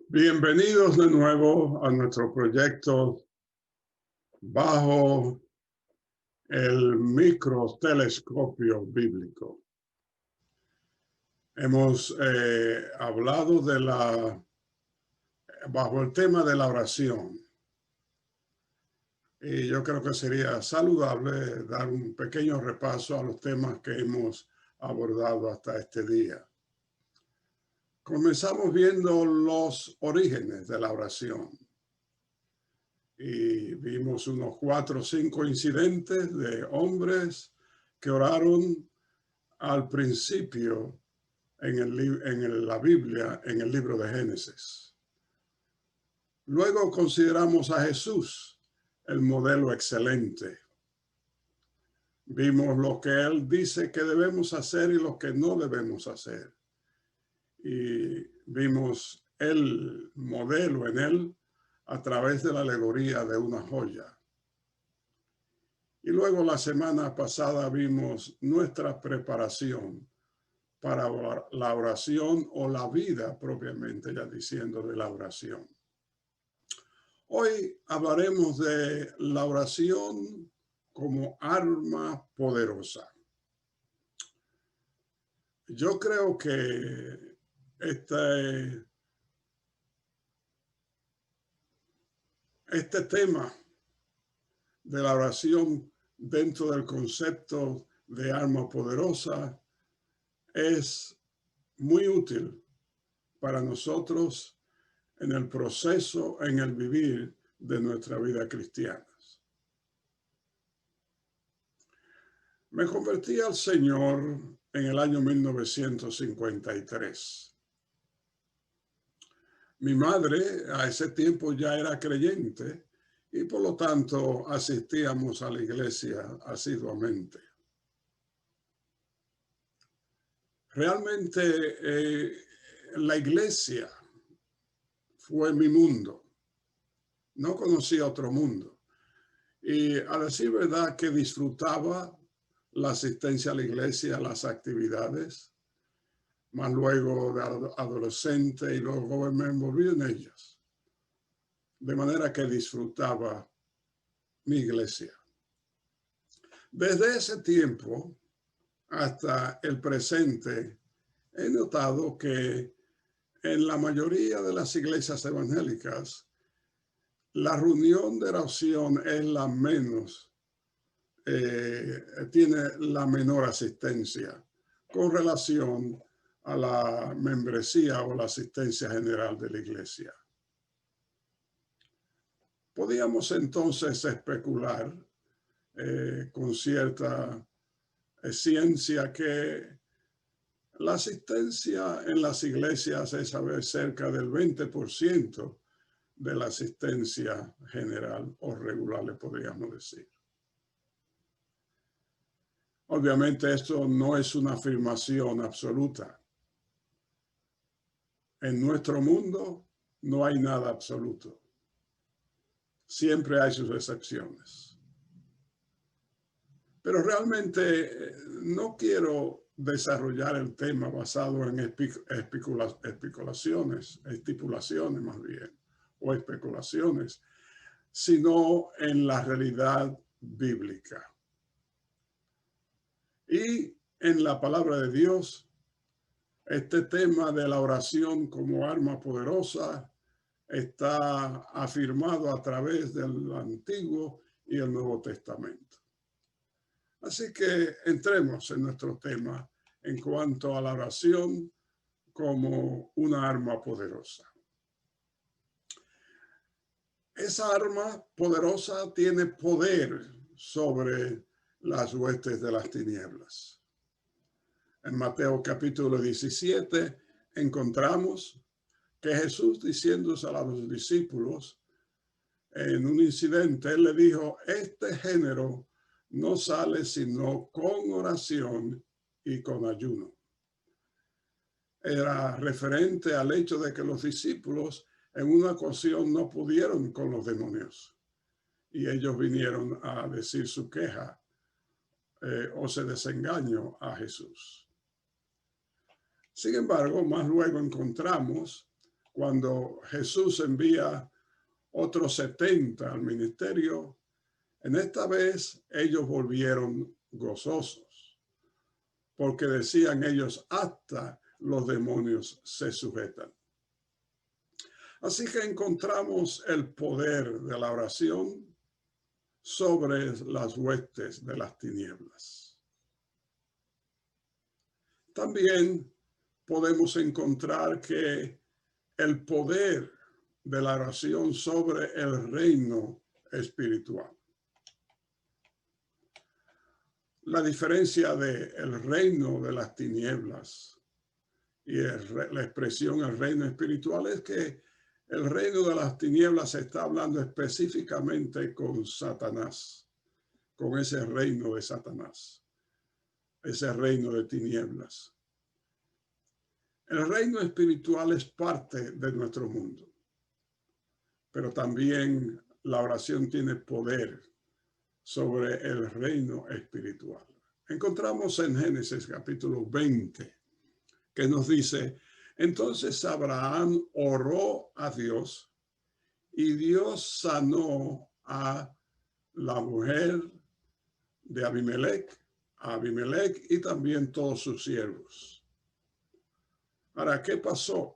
Bienvenidos de nuevo a nuestro proyecto bajo el microtelescopio bíblico. Hemos hablado bajo el tema de la oración. Y yo creo que sería saludable dar un pequeño repaso a los temas que hemos abordado hasta este día. Comenzamos viendo los orígenes de la oración. Y vimos unos 4 o 5 incidentes de hombres que oraron al principio en la Biblia, en el libro de Génesis. Luego consideramos a Jesús, el modelo excelente. Vimos lo que él dice que debemos hacer y lo que no debemos hacer. Y vimos el modelo en él a través de la alegoría de una joya. Y luego la semana pasada vimos nuestra preparación para la oración o la vida propiamente, ya diciendo de la oración. Hoy hablaremos de la oración como arma poderosa. Yo creo que este tema de la oración dentro del concepto de arma poderosa es muy útil para nosotros en el proceso, en el vivir de nuestra vida cristiana. Me convertí al Señor en el año 1953. Mi madre a ese tiempo ya era creyente y por lo tanto asistíamos a la iglesia asiduamente. Realmente la iglesia fue mi mundo. No conocía otro mundo. Y a decir verdad que disfrutaba la asistencia a la iglesia, las actividades, más luego de adolescente y luego me envolví en ellas. De manera que disfrutaba mi iglesia. Desde ese tiempo hasta el presente, he notado que en la mayoría de las iglesias evangélicas, la reunión de oración es la menos, tiene la menor asistencia con relación a la membresía o la asistencia general de la iglesia. Podíamos entonces especular con cierta ciencia que la asistencia en las iglesias es a ver cerca del 20% de la asistencia general o regular, le podríamos decir. Obviamente esto no es una afirmación absoluta. En nuestro mundo no hay nada absoluto. Siempre hay sus excepciones. Pero realmente no quiero desarrollar el tema basado en estipulaciones más bien, o especulaciones, sino en la realidad bíblica. Y en la palabra de Dios, este tema de la oración como arma poderosa está afirmado a través del Antiguo y el Nuevo Testamento. Así que entremos en nuestro tema en cuanto a la oración como una arma poderosa. Esa arma poderosa tiene poder sobre las huestes de las tinieblas. En Mateo capítulo 17 encontramos que Jesús diciéndose a los discípulos en un incidente, él le dijo, este género no sale sino con oración y con ayuno. Era referente al hecho de que los discípulos en una ocasión no pudieron con los demonios y ellos vinieron a decir su queja o se desengañó a Jesús. Sin embargo, más luego encontramos cuando Jesús envía otros 70 al ministerio, en esta vez ellos volvieron gozosos, porque decían ellos, hasta los demonios se sujetan. Así que encontramos el poder de la oración sobre las huestes de las tinieblas. También podemos encontrar que el poder de la oración sobre el reino espiritual. La diferencia del reino de las tinieblas y la expresión el reino espiritual es que el reino de las tinieblas se está hablando específicamente con Satanás, con ese reino de Satanás, ese reino de tinieblas. El reino espiritual es parte de nuestro mundo, pero también la oración tiene poder sobre el reino espiritual. Encontramos en Génesis capítulo 20 que nos dice, entonces Abraham oró a Dios y Dios sanó a la mujer de Abimelech y también todos sus siervos. Ahora, ¿qué pasó?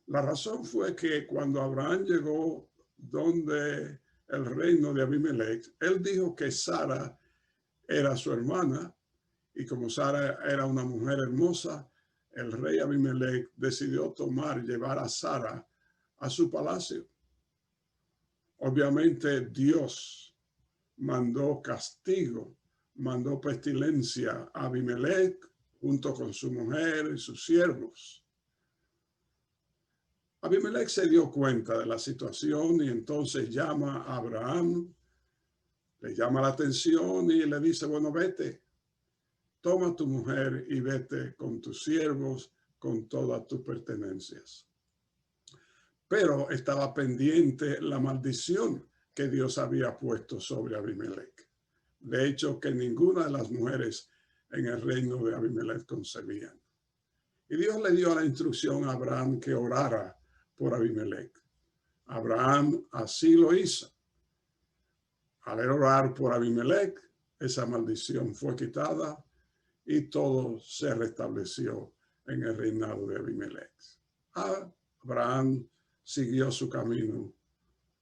La razón fue que cuando Abraham llegó donde el reino de Abimelech, él dijo que Sara era su hermana y como Sara era una mujer hermosa, el rey Abimelech decidió llevar a Sara a su palacio. Obviamente Dios mandó castigo, mandó pestilencia a Abimelech junto con su mujer y sus siervos. Abimelech se dio cuenta de la situación y entonces llama a Abraham, le llama la atención y le dice, bueno, vete, toma tu mujer y vete con tus siervos, con todas tus pertenencias. Pero estaba pendiente la maldición que Dios había puesto sobre Abimelech. De hecho, que ninguna de las mujeres en el reino de Abimelech concebían. Y Dios le dio la instrucción a Abraham que orara por Abimelech. Abraham así lo hizo. Al orar por Abimelech, esa maldición fue quitada y todo se restableció en el reinado de Abimelech. Abraham siguió su camino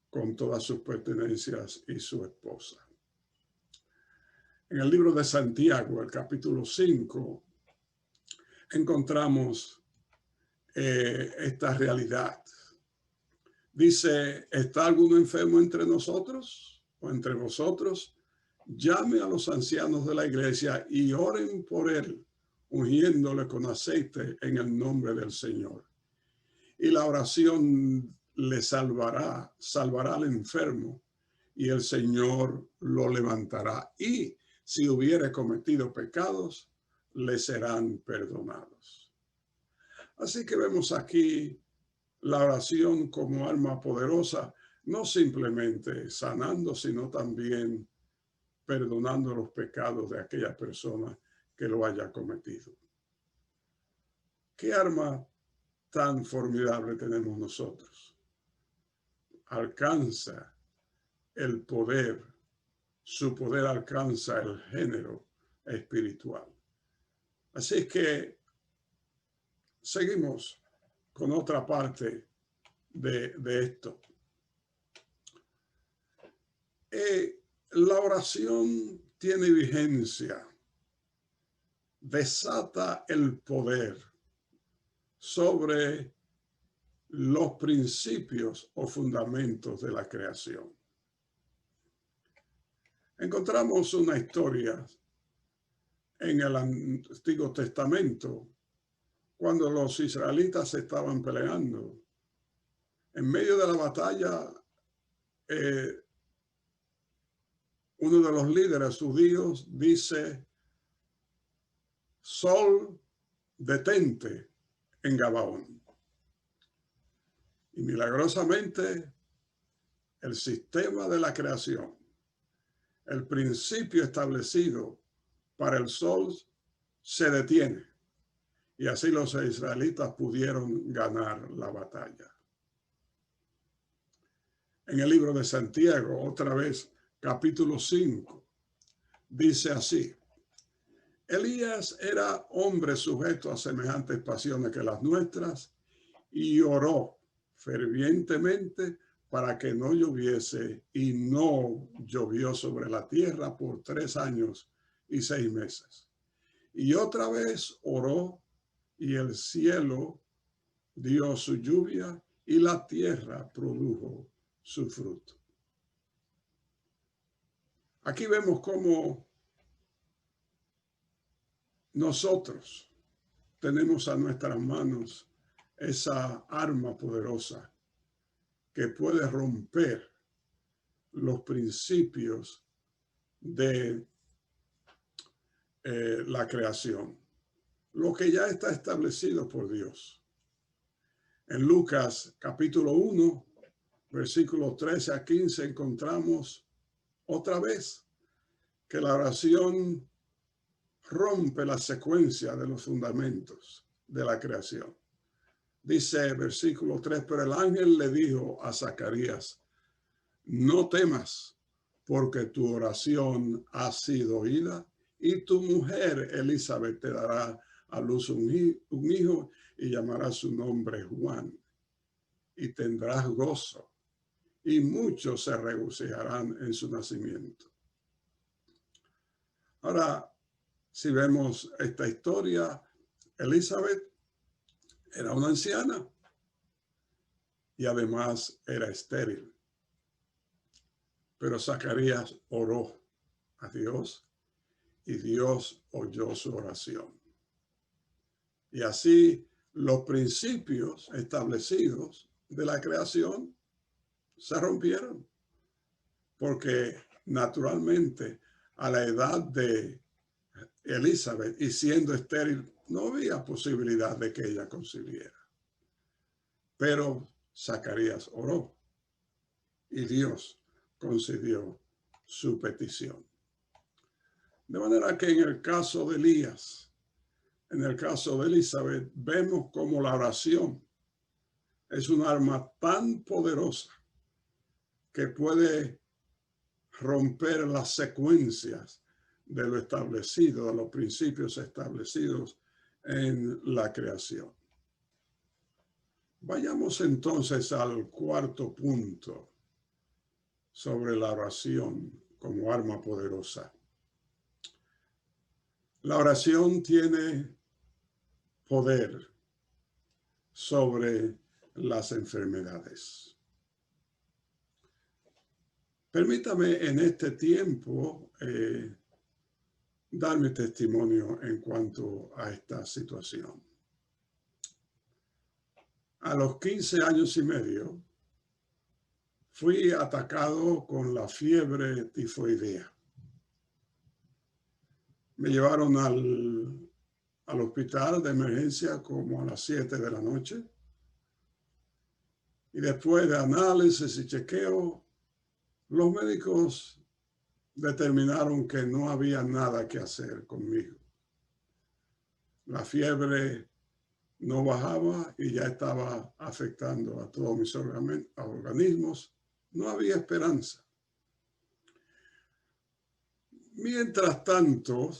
con todas sus pertenencias y su esposa. En el libro de Santiago, el capítulo 5, encontramos esta realidad. Dice, ¿está alguno enfermo entre nosotros o entre vosotros? Llame a los ancianos de la iglesia y oren por él, ungiéndole con aceite en el nombre del Señor. Y la oración le salvará al enfermo y el Señor lo levantará. Y si hubiere cometido pecados, le serán perdonados. Así que vemos aquí la oración como arma poderosa, no simplemente sanando, sino también perdonando los pecados de aquella persona que lo haya cometido. ¿Qué arma tan formidable tenemos nosotros? Alcanza el poder, su poder alcanza el género espiritual. Así que seguimos con otra parte de esto. La oración tiene vigencia, desata el poder sobre los principios o fundamentos de la creación. Encontramos una historia en el Antiguo Testamento cuando los israelitas estaban peleando. En medio de la batalla, uno de los líderes judíos dice, Sol, detente en Gabaón. Y milagrosamente, el sistema de la creación, el principio establecido para el sol, se detiene. Y así los israelitas pudieron ganar la batalla. En el libro de Santiago, otra vez, capítulo 5, dice así: Elías era hombre sujeto a semejantes pasiones que las nuestras y oró fervientemente para que no lloviese, y no llovió sobre la tierra por 3 años y 6 meses. Y otra vez oró, y el cielo dio su lluvia y la tierra produjo su fruto. Aquí vemos cómo nosotros tenemos a nuestras manos esa arma poderosa que puede romper los principios de la creación, lo que ya está establecido por Dios. En Lucas capítulo 1, versículos 13 a 15, encontramos otra vez que la oración rompe la secuencia de los fundamentos de la creación. Dice versículo 3, pero el ángel le dijo a Zacarías: no temas, porque tu oración ha sido oída, y tu mujer Elizabeth te dará a luz un hijo, y llamará su nombre Juan, y tendrás gozo, y muchos se regocijarán en su nacimiento. Ahora, si vemos esta historia, Elizabeth era una anciana y además era estéril. Pero Zacarías oró a Dios y Dios oyó su oración. Y así los principios establecidos de la creación se rompieron, porque naturalmente a la edad de Elizabeth y siendo estéril no había posibilidad de que ella concibiera. Pero Zacarías oró y Dios concedió su petición. De manera que en el caso de Elías, en el caso de Elizabeth, vemos cómo la oración es un arma tan poderosa que puede romper las secuencias de lo establecido, de los principios establecidos en la creación. Vayamos entonces al cuarto punto sobre la oración como arma poderosa. La oración tiene poder sobre las enfermedades. Permítame en este tiempo dar mi testimonio en cuanto a esta situación. A los 15 años y medio fui atacado con la fiebre tifoidea. Me llevaron al hospital de emergencia como a las 7 de la noche. Y después de análisis y chequeo, los médicos determinaron que no había nada que hacer conmigo. La fiebre no bajaba y ya estaba afectando a todos mis organismos. No había esperanza. Mientras tanto,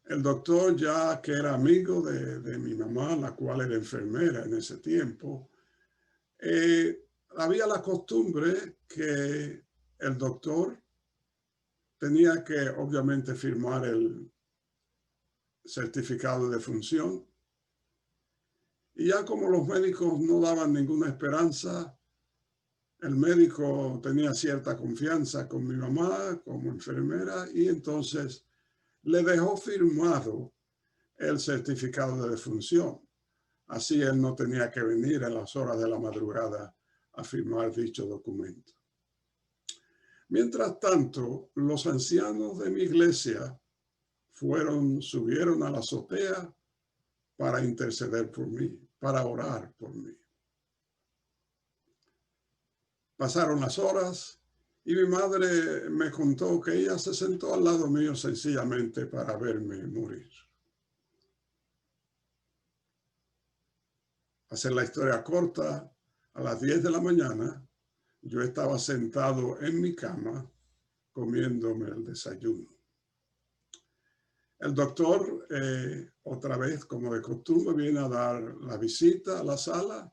el doctor, ya que era amigo de mi mamá, la cual era enfermera en ese tiempo, había la costumbre que el doctor tenía que obviamente firmar el certificado de defunción. Y ya como los médicos no daban ninguna esperanza, el médico tenía cierta confianza con mi mamá como enfermera y entonces le dejó firmado el certificado de defunción. Así él no tenía que venir en las horas de la madrugada a firmar dicho documento. Mientras tanto, los ancianos de mi iglesia subieron a la azotea para interceder por mí, para orar por mí. Pasaron las horas y mi madre me contó que ella se sentó al lado mío sencillamente para verme morir. hacer la historia corta, a las 10 de la mañana, yo estaba sentado en mi cama comiéndome el desayuno. El doctor, otra vez, como de costumbre, viene a dar la visita a la sala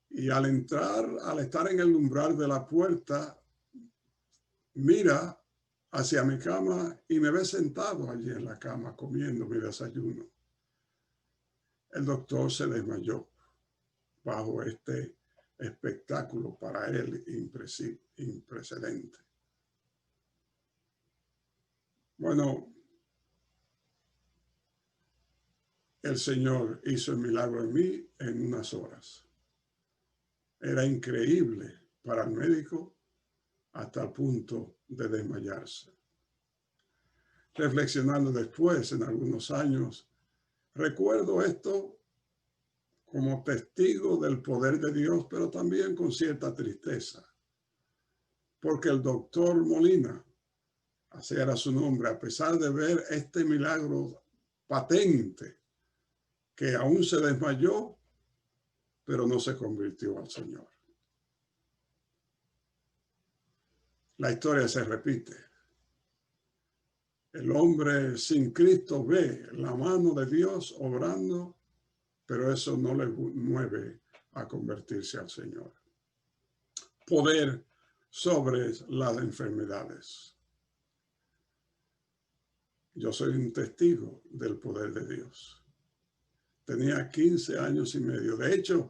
y al estar en el umbral de la puerta, mira hacia mi cama y me ve sentado allí en la cama comiendo mi desayuno. El doctor se desmayó bajo este espectáculo para él imprecedente. Bueno, el Señor hizo el milagro en mí en unas horas. Era increíble para el médico hasta el punto de desmayarse. Reflexionando después, en algunos años, recuerdo esto como testigo del poder de Dios, pero también con cierta tristeza, porque el doctor Molina, así era su nombre, a pesar de ver este milagro patente, que aún se desmayó, pero no se convirtió al Señor. La historia se repite. El hombre sin Cristo ve la mano de Dios obrando, pero eso no le mueve a convertirse al Señor. Poder sobre las enfermedades. Yo soy un testigo del poder de Dios. Tenía 15 años y medio. De hecho,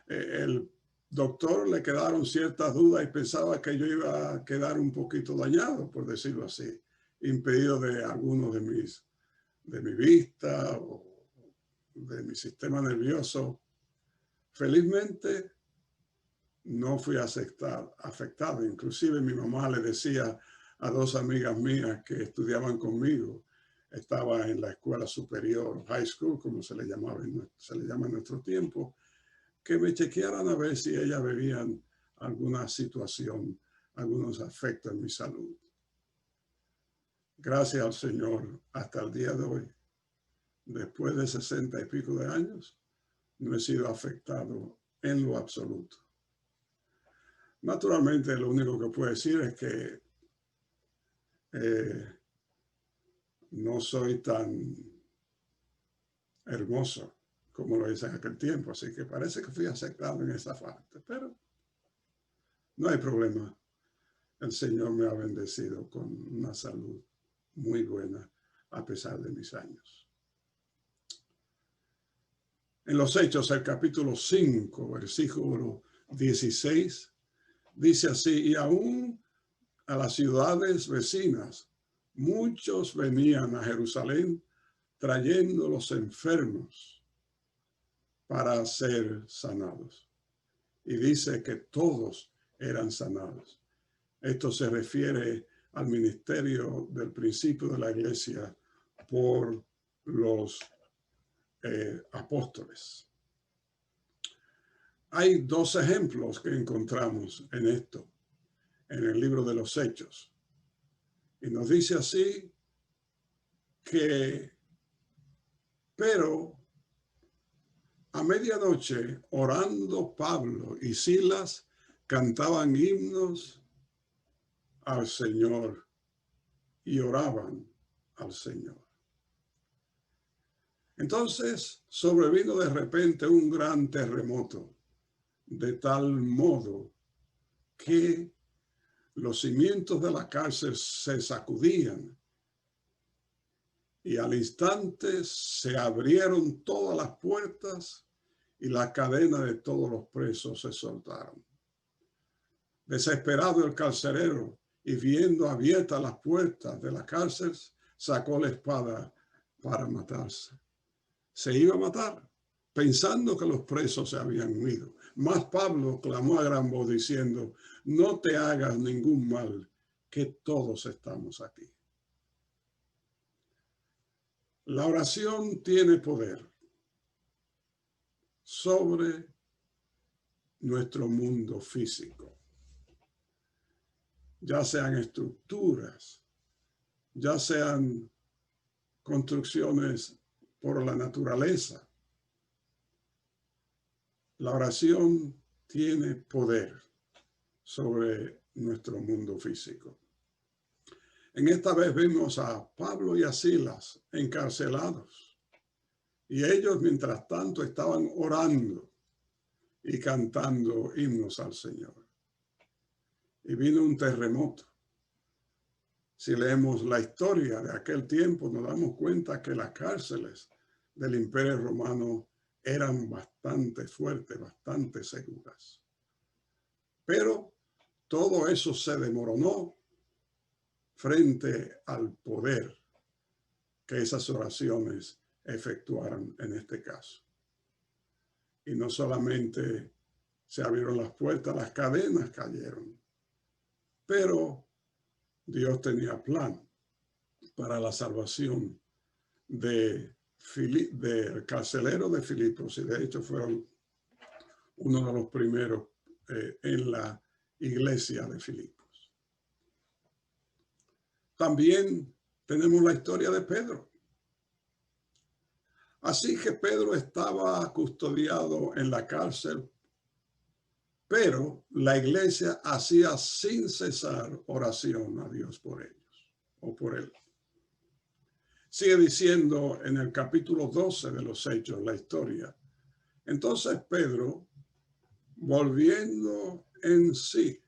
el doctor le quedaron ciertas dudas y pensaba que yo iba a quedar un poquito dañado, por decirlo así, impedido de algunos de mi vista o de mi sistema nervioso. Felizmente no fui afectado. Inclusive mi mamá le decía a dos amigas mías que estudiaban conmigo, estaba en la escuela superior, high school, como se le llama en nuestro tiempo, que me chequearan a ver si ellas veían alguna situación, algunos afectos en mi salud. Gracias al Señor, hasta el día de hoy, después de 60 y pico de años, no he sido afectado en lo absoluto. Naturalmente, lo único que puedo decir es que no soy tan hermoso como lo hice en aquel tiempo, así que parece que fui aceptado en esa parte, pero no hay problema. El Señor me ha bendecido con una salud muy buena a pesar de mis años. En los Hechos, el capítulo 5, versículo 16, dice así: y aún a las ciudades vecinas, muchos venían a Jerusalén trayendo los enfermos para ser sanados. Y dice que todos eran sanados. Esto se refiere al ministerio del principio de la iglesia por los apóstoles. Hay dos ejemplos que encontramos en esto, en el libro de los Hechos. Y nos dice así que, pero a medianoche, orando Pablo y Silas, cantaban himnos al Señor y oraban al Señor. Entonces sobrevino de repente un gran terremoto, de tal modo que los cimientos de la cárcel se sacudían y al instante se abrieron todas las puertas y la cadena de todos los presos se soltaron. Desesperado el carcelero y viendo abiertas las puertas de la cárcel, sacó la espada para matarse. Se iba a matar, pensando que los presos se habían huido. Mas Pablo clamó a gran voz diciendo: no te hagas ningún mal, que todos estamos aquí. La oración tiene poder sobre nuestro mundo físico, ya sean estructuras, ya sean construcciones por la naturaleza, La oración tiene poder sobre nuestro mundo físico. En esta vez vemos a Pablo y a Silas encarcelados y ellos mientras tanto estaban orando y cantando himnos al Señor. Y vino un terremoto. Si leemos la historia de aquel tiempo, nos damos cuenta que las cárceles del Imperio Romano eran bastante fuertes, bastante seguras. Pero todo eso se desmoronó frente al poder que esas oraciones efectuaron en este caso. Y no solamente se abrieron las puertas, las cadenas cayeron, pero Dios tenía plan para la salvación del carcelero de Filipos, y de hecho fueron uno de los primeros en la iglesia de Filipos. También tenemos la historia de Pedro. Así que Pedro estaba custodiado en la cárcel, pero la iglesia hacía sin cesar oración a Dios por ellos o por él. Sigue diciendo en el capítulo 12 de los Hechos la historia. Entonces Pedro, volviendo en sí,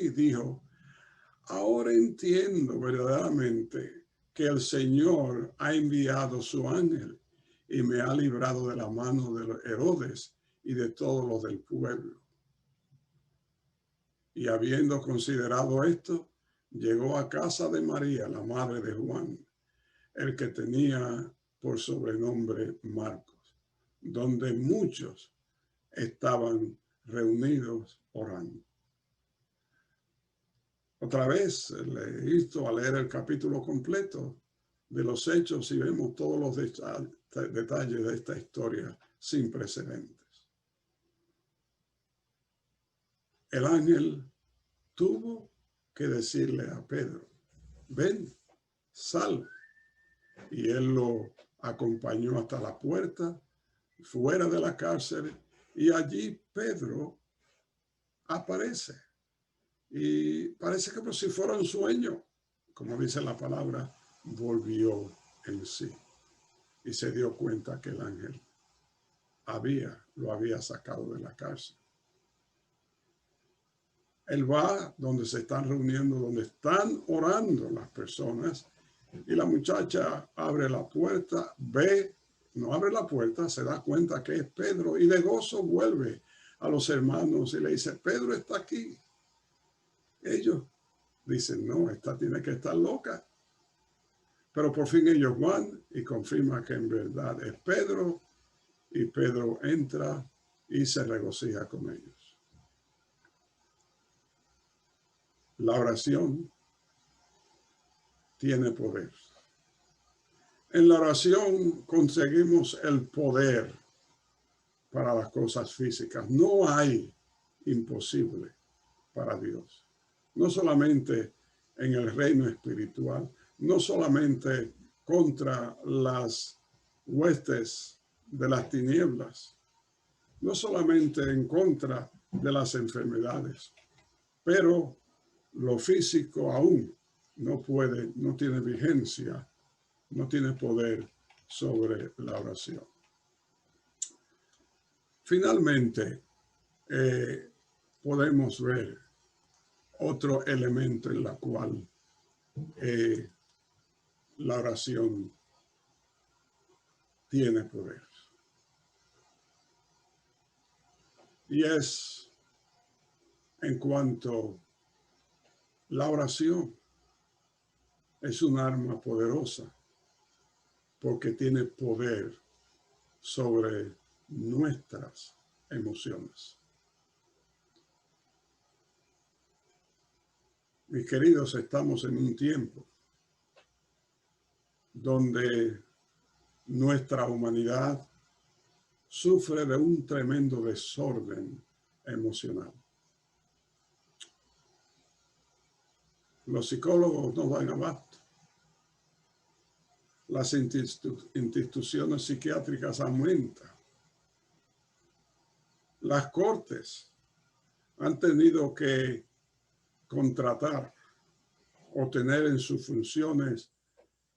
dijo: ahora entiendo verdaderamente que el Señor ha enviado su ángel y me ha librado de la mano de los Herodes y de todos los del pueblo. Y habiendo considerado esto, llegó a casa de María, la madre de Juan, el que tenía por sobrenombre Marcos, donde muchos estaban reunidos orando. Otra vez le insto a leer el capítulo completo de los Hechos y vemos todos los detalles de esta historia sin precedentes. El ángel tuvo que decirle a Pedro: ven, sal. Y él lo acompañó hasta la puerta, fuera de la cárcel, y allí Pedro aparece. Y parece que como si fuera un sueño, como dice la palabra, volvió en sí y se dio cuenta que el ángel lo había sacado de la cárcel. Él va donde se están reuniendo, donde están orando las personas, y la muchacha abre la puerta, no abre la puerta, se da cuenta que es Pedro y de gozo vuelve a los hermanos y le dice: Pedro está aquí. Ellos dicen: no, esta tiene que estar loca. Pero por fin ellos van y confirman que en verdad es Pedro, y Pedro entra y se regocija con ellos. La oración tiene poder. En la oración conseguimos el poder para las cosas físicas. No hay imposible para Dios. No solamente en el reino espiritual, no solamente contra las huestes de las tinieblas, no solamente en contra de las enfermedades, pero lo físico aún no tiene vigencia, no tiene poder sobre la oración. Finalmente, podemos ver otro elemento en la cual la oración tiene poder. Y es en cuanto la oración es un arma poderosa porque tiene poder sobre nuestras emociones. Mis queridos, estamos en un tiempo donde nuestra humanidad sufre de un tremendo desorden emocional. Los psicólogos no dan abasto. las instituciones psiquiátricas aumentan. Las cortes han tenido que contratar o tener en sus funciones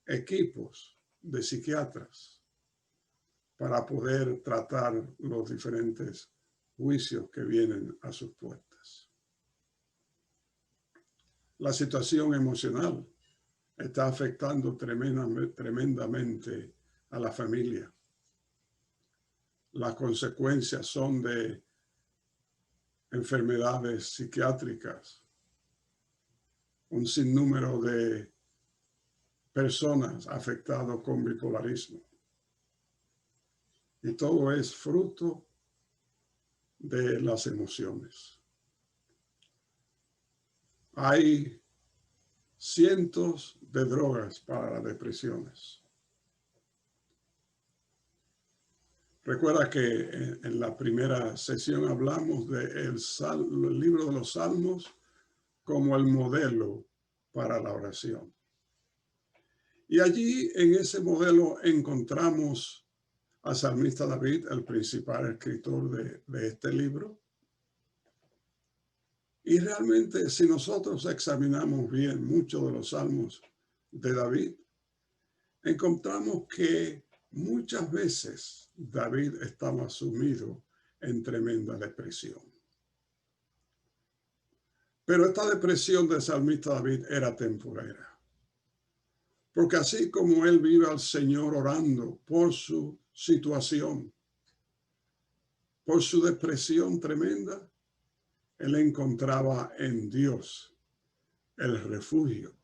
equipos de psiquiatras para poder tratar los diferentes juicios que vienen a sus puertas. La situación emocional está afectando tremendamente a la familia. Las consecuencias son de enfermedades psiquiátricas, un sinnúmero de personas afectadas con bipolarismo. Y todo es fruto de las emociones. Hay cientos de drogas para las depresiones. Recuerda que en la primera sesión hablamos del libro de los Salmos como el modelo para la oración. Y allí en ese modelo encontramos al salmista David, el principal escritor de este libro. Y realmente si nosotros examinamos bien muchos de los salmos de David, encontramos que muchas veces David estaba sumido en tremenda depresión. Pero esta depresión del salmista David era temporera. Porque así como él vive al Señor orando por su situación, por su depresión tremenda, él encontraba en Dios el refugio.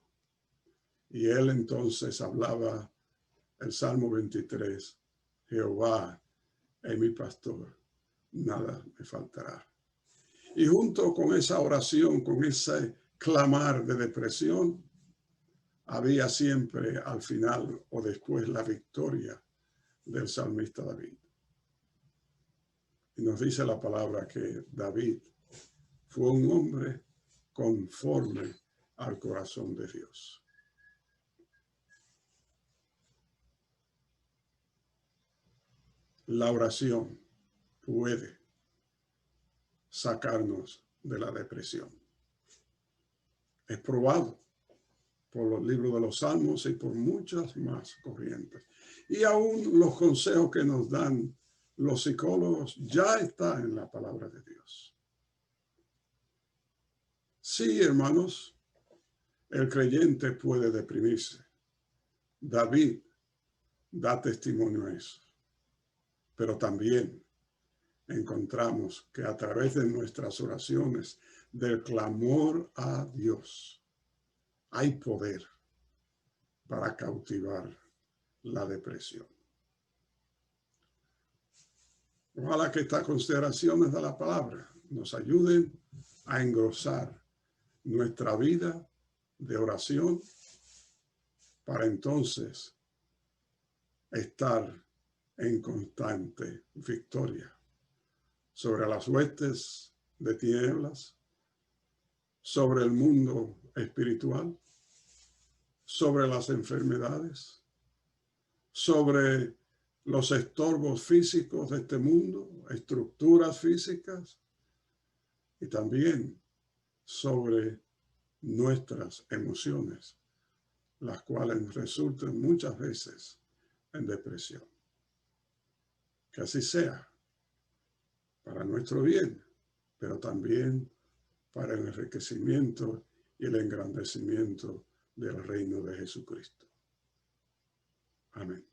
Y él entonces hablaba el Salmo 23, Jehová es mi pastor, nada me faltará. Y junto con esa oración, con ese clamar de depresión, había siempre al final o después la victoria del salmista David. Y nos dice la palabra que David fue un hombre conforme al corazón de Dios. La oración puede sacarnos de la depresión. Es probado por los libros de los Salmos y por muchas más corrientes. Y aún los consejos que nos dan los psicólogos ya están en la palabra de Dios. Sí, hermanos, el creyente puede deprimirse. David da testimonio a eso. Pero también encontramos que a través de nuestras oraciones, del clamor a Dios, hay poder para cautivar la depresión. Ojalá que estas consideraciones de la palabra nos ayuden a engrosar nuestra vida de oración para entonces estar en constante victoria sobre las huestes de tinieblas, sobre el mundo espiritual, sobre las enfermedades, sobre los estorbos físicos de este mundo, estructuras físicas, y también sobre nuestras emociones, las cuales resultan muchas veces en depresión. Que así sea, para nuestro bien, pero también para el enriquecimiento y el engrandecimiento del reino de Jesucristo. Amén.